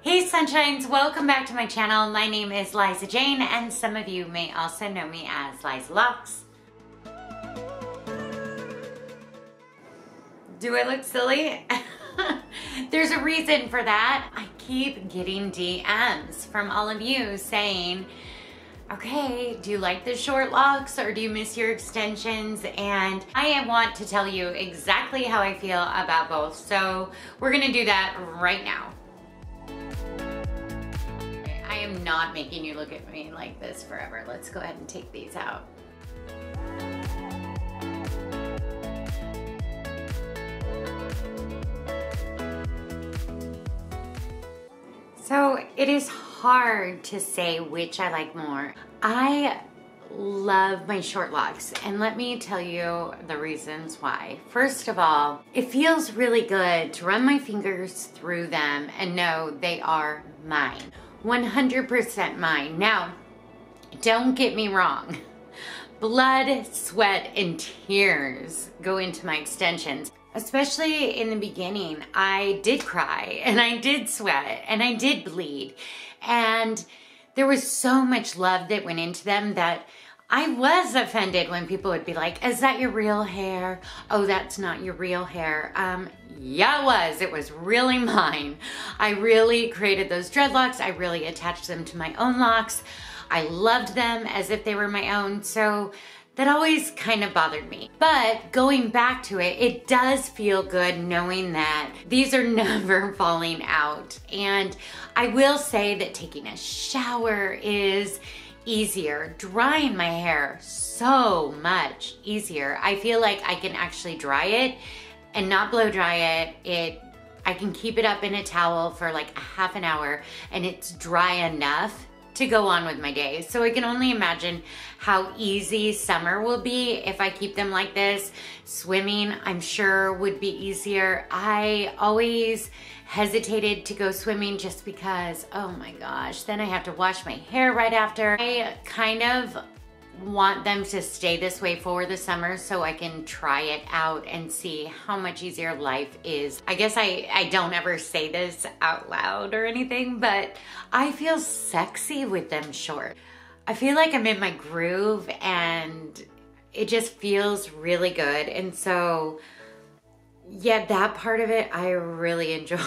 Hey Sunshines, welcome back to my channel. My name is Liza Jane and some of you may also know me as Dreadlocks. Do I look silly? There's a reason for that. I keep getting DMs from all of you saying, okay, do you like the short locks or do you miss your extensions? And I want to tell you exactly how I feel about both. So we're gonna do that right now. I am not making you look at me like this forever. Let's go ahead and take these out. So it is hard to say which I like more. I love my short locks, and let me tell you the reasons why. First of all, it feels really good to run my fingers through them and know they are mine. 100% mine. Now, don't get me wrong. Blood, sweat, and tears go into my extensions. Especially in the beginning, I did cry and I did sweat and I did bleed. And there was so much love that went into them that I was offended when people would be like, is that your real hair? Oh, that's not your real hair. Yeah, it was. It was really mine. I really created those dreadlocks. I really attached them to my own locks. I loved them as if they were my own. So that always kind of bothered me. But going back to it, it does feel good knowing that these are never falling out. And I will say that taking a shower is easier. Drying my hair, so much easier. I feel like I can actually dry it and not blow dry it. I can keep it up in a towel for like a half an hour and it's dry enough to go on with my day. So I can only imagine how easy summer will be if I keep them like this. Swimming, I'm sure, would be easier. I always hesitated to go swimming just because, oh my gosh, then I have to wash my hair right after. I kind of want them to stay this way for the summer so I can try it out and see how much easier life is. I guess I don't ever say this out loud or anything, but I feel sexy with them short. I feel like I'm in my groove and it just feels really good. And so, yeah, that part of it, I really enjoy.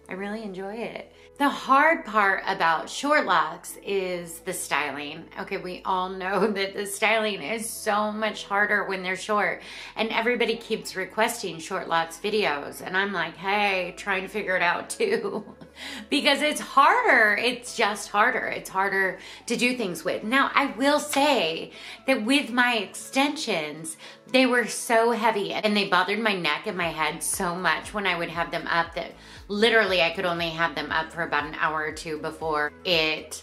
I really enjoy it. The hard part about short locks is the styling. Okay, we all know that the styling is so much harder when they're short, and everybody keeps requesting short locks videos, and I'm like, hey, trying to figure it out too. Because it's harder, it's just harder. It's harder to do things with. Now, I will say that with my extensions, they were so heavy and they bothered my neck and my head so much when I would have them up that literally I could only have them up for about an hour or two before it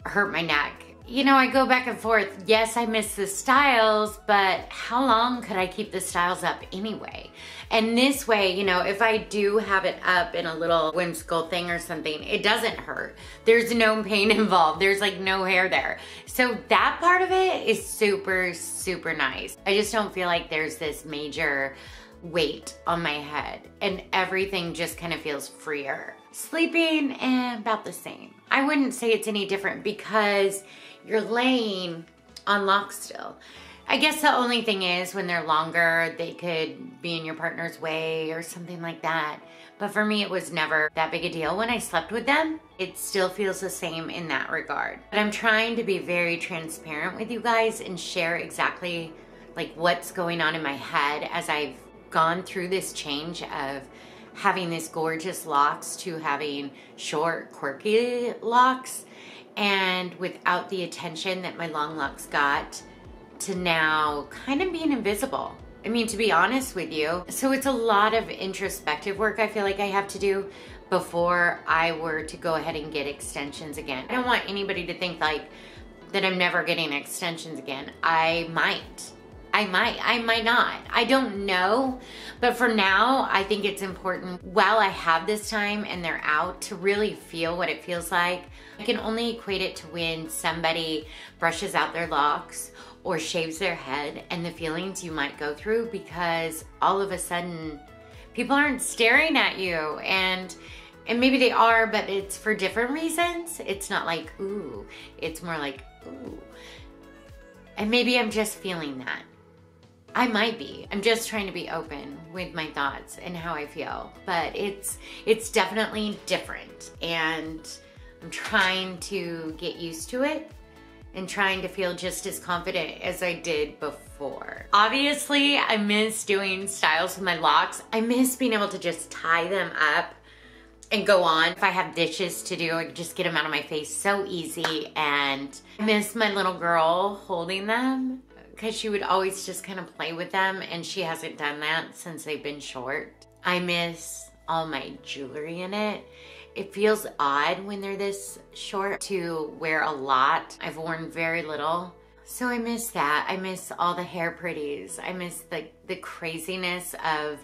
hurt my neck. You know, I go back and forth. Yes, I miss the styles, but how long could I keep the styles up anyway? And this way, you know, if I do have it up in a little whimsical thing or something, it doesn't hurt. There's no pain involved. There's like no hair there. So that part of it is super, super nice. I just don't feel like there's this major weight on my head and everything just kind of feels freer. Sleeping, about the same. I wouldn't say it's any different because you're laying on locks still. I guess the only thing is when they're longer, they could be in your partner's way or something like that. But for me, it was never that big a deal when I slept with them. It still feels the same in that regard. But I'm trying to be very transparent with you guys and share exactly like what's going on in my head as I've gone through this change of having these gorgeous locks to having short, quirky locks, and without the attention that my long locks got, to now kind of being invisible. I mean, to be honest with you. So it's a lot of introspective work I feel like I have to do before I were to go ahead and get extensions again. I don't want anybody to think like that I'm never getting extensions again. I might not. I don't know. But for now, I think it's important while I have this time and they're out to really feel what it feels like. I can only equate it to when somebody brushes out their locks or shaves their head and the feelings you might go through because all of a sudden people aren't staring at you and And maybe they are, but it's for different reasons. It's not like, ooh, it's more like, ooh. And maybe I'm just feeling that. I might be. I'm just trying to be open with my thoughts and how I feel. But it's definitely different. And I'm trying to get used to it and trying to feel just as confident as I did before. Obviously, I miss doing styles with my locks. I miss being able to just tie them up and go on. If I have dishes to do, I can just get them out of my face so easy. And I miss my little girl holding them because she would always just kind of play with them, and she hasn't done that since they've been short. I miss all my jewelry in it. It feels odd when they're this short to wear a lot. I've worn very little. So I miss that. I miss all the hair pretties. I miss the craziness of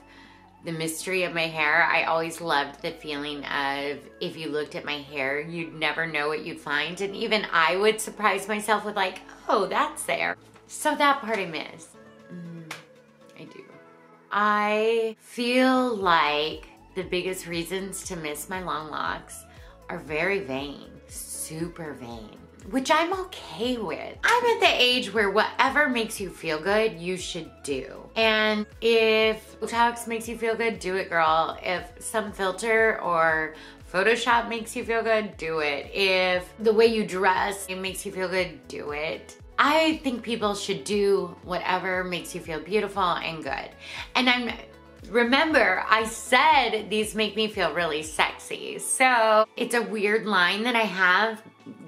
the mystery of my hair. I always loved the feeling of if you looked at my hair, you'd never know what you'd find. And even I would surprise myself with like, oh, that's there. So that part I miss. I do. I feel like the biggest reasons to miss my long locks are very vain, super vain, which I'm okay with. I'm at the age where whatever makes you feel good, you should do. And if Botox makes you feel good, do it, girl. If some filter or Photoshop makes you feel good, do it. If the way you dress, it makes you feel good, do it. I think people should do whatever makes you feel beautiful and good. And remember, I said these make me feel really sexy. So it's a weird line that I have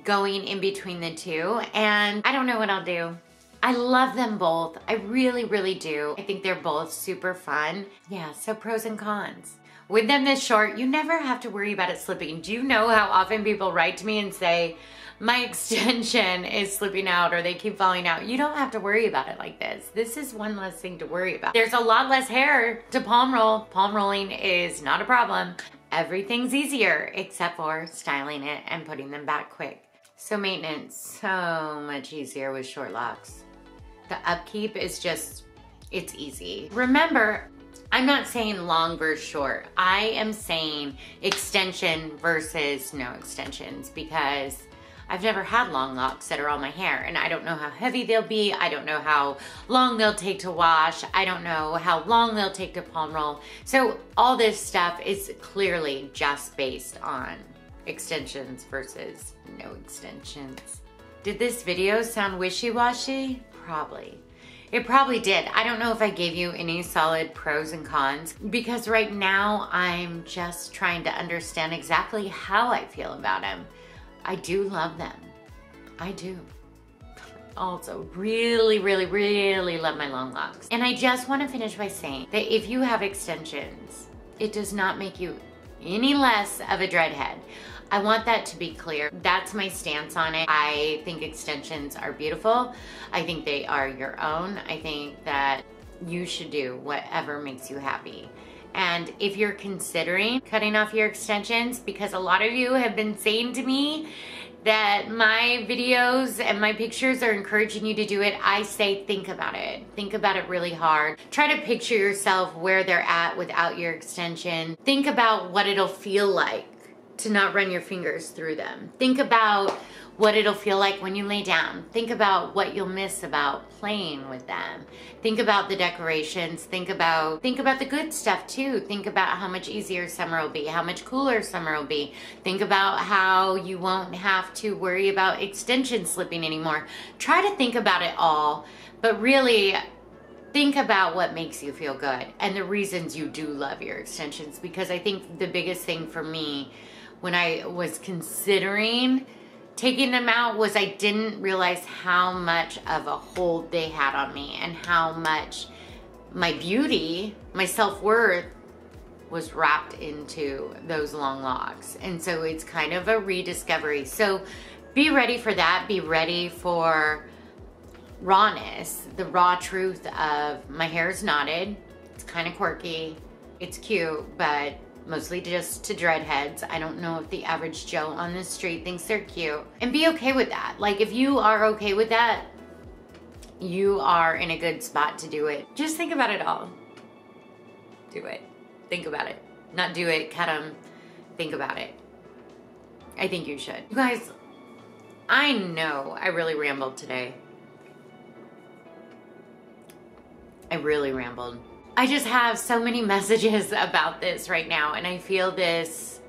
going in between the two, and I don't know what I'll do. I love them both. I really, really do. I think they're both super fun. Yeah, so pros and cons. With them this short, you never have to worry about it slipping. Do you know how often people write to me and say, my extension is slipping out or they keep falling out? You don't have to worry about it like this. This is one less thing to worry about. There's a lot less hair to palm roll. Palm rolling is not a problem. Everything's easier except for styling it and putting them back quick. So maintenance, so much easier with short locks. The upkeep is just, it's easy. Remember, I'm not saying long versus short. I am saying extension versus no extensions, because I've never had long locks that are on my hair, and I don't know how heavy they'll be. I don't know how long they'll take to wash. I don't know how long they'll take to palm roll. So all this stuff is clearly just based on extensions versus no extensions. Did this video sound wishy-washy? Probably. It probably did. I don't know if I gave you any solid pros and cons, because right now I'm just trying to understand exactly how I feel about them. I do love them. I do. Also, really, really, really love my long locks. And I just want to finish by saying that if you have extensions, it does not make you any less of a dreadhead. I want that to be clear. That's my stance on it. I think extensions are beautiful. I think they are your own. I think that you should do whatever makes you happy. And if you're considering cutting off your extensions, because a lot of you have been saying to me that my videos and my pictures are encouraging you to do it, I say think about it. Think about it really hard. Try to picture yourself where they're at without your extension. Think about what it'll feel like to not run your fingers through them. Think about what it'll feel like when you lay down. Think about what you'll miss about playing with them. Think about the decorations. Think about the good stuff too. Think about how much easier summer will be, how much cooler summer will be. Think about how you won't have to worry about extensions slipping anymore. Try to think about it all, but really think about what makes you feel good and the reasons you do love your extensions, because I think the biggest thing for me when I was considering taking them out was I didn't realize how much of a hold they had on me and how much my beauty, my self-worth was wrapped into those long locks. And so it's kind of a rediscovery. So be ready for that. Be ready for rawness, the raw truth of my hair is knotted. It's kind of quirky. It's cute, but mostly just to dreadheads. I don't know if the average Joe on the street thinks they're cute. And be okay with that. Like, if you are okay with that, you are in a good spot to do it. Just think about it all. Do it. Think about it. Not do it, cut them, think about it. I think you should. You guys, I know I really rambled today. I really rambled. I just have so many messages about this right now, and I feel this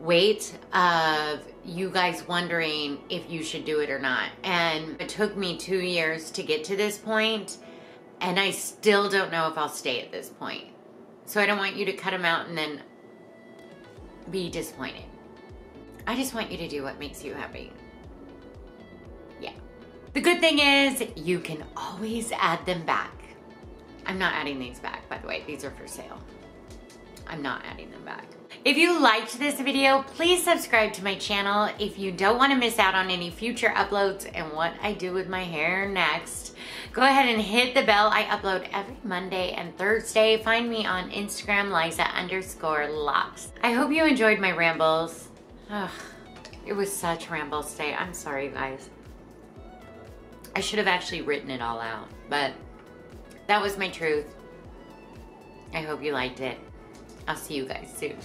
weight of you guys wondering if you should do it or not. And it took me 2 years to get to this point, and I still don't know if I'll stay at this point. So I don't want you to cut them out and then be disappointed. I just want you to do what makes you happy. Yeah. The good thing is you can always add them back. I'm not adding these back, by the way. These are for sale. I'm not adding them back. If you liked this video, please subscribe to my channel. If you don't want to miss out on any future uploads and what I do with my hair next, go ahead and hit the bell. I upload every Monday and Thursday. Find me on Instagram, Liza_locks. I hope you enjoyed my rambles. Ugh, it was such rambles today. I'm sorry, you guys. I should have actually written it all out, but that was my truth. I hope you liked it. I'll see you guys soon.